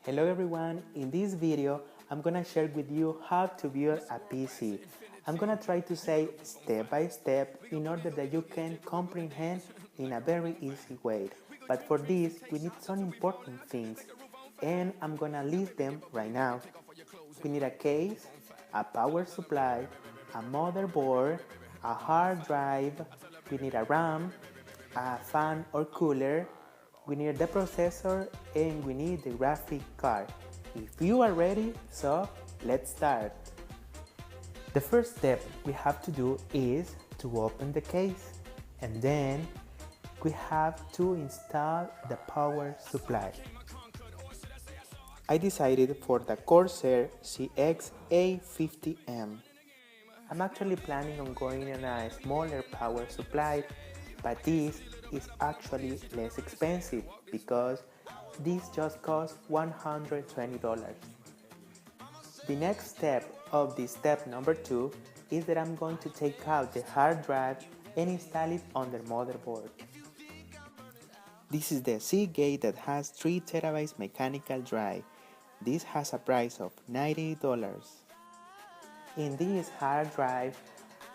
Hello everyone, in this video I'm gonna share with you how to build a PC. I'm gonna try to say step by step in order that you can comprehend in a very easy way. But for this we need some important things and I'm gonna list them right now. We need a case, a power supply, a motherboard, a hard drive, we need a RAM, a fan or cooler, we need the processor, and we need the graphic card. If you are ready, so let's start. The first step we have to do is to open the case, and then we have to install the power supply. I decided for the Corsair CX-A50M. I'm actually planning on going on a smaller power supply, but this is actually less expensive because this just costs $120. The next step of this step number 2 is that I'm going to take out the hard drive and install it on the motherboard. This is the Seagate that has 3 terabytes mechanical drive. This has a price of $90. In this hard drive,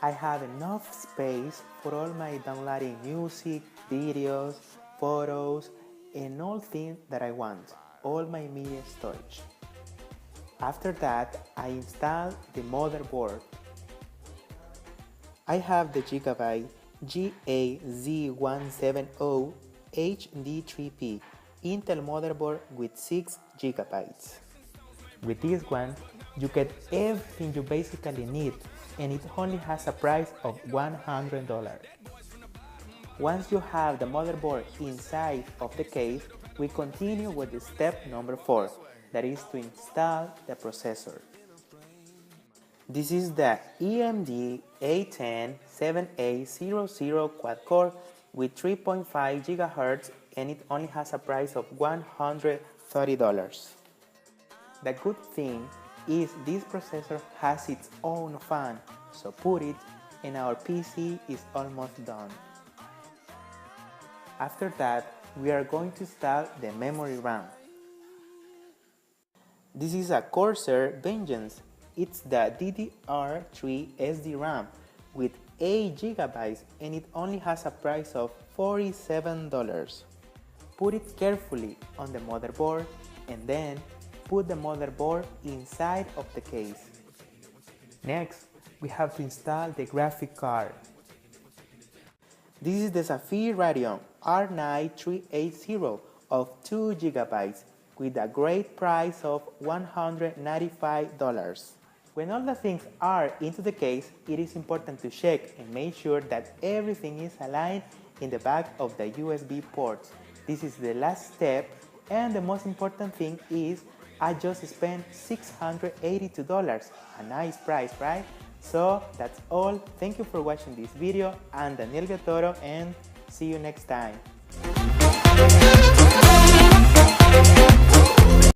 I have enough space for all my downloading music, videos, photos, and all things that I want, all my media storage. After that, I install the motherboard. I have the Gigabyte GA-Z170 HD3P Intel motherboard with 6 GB. With this one, you get everything you basically need, and it only has a price of $100. Once you have the motherboard inside of the case, we continue with the step number 4, that is to install the processor. This is the AMD A10 7800 quad-core with 3.5 GHz, and it only has a price of $130. The good thing is this processor has its own fan, so put it and our PC is almost done. After that, we are going to install the memory RAM. This is a Corsair Vengeance. It's the DDR3 SD-RAM with 8 GB and it only has a price of $47. Put it carefully on the motherboard and then put the motherboard inside of the case. Next, we have to install the graphic card. This is the Sapphire Radeon R9 380 of 2 GB with a great price of $195. When all the things are into the case, it is important to check and make sure that everything is aligned in the back of the USB ports. This is the last step, and the most important thing is I just spent $682, a nice price, right? So that's all. Thank you for watching this video. I'm Daniel Viatoro and see you next time.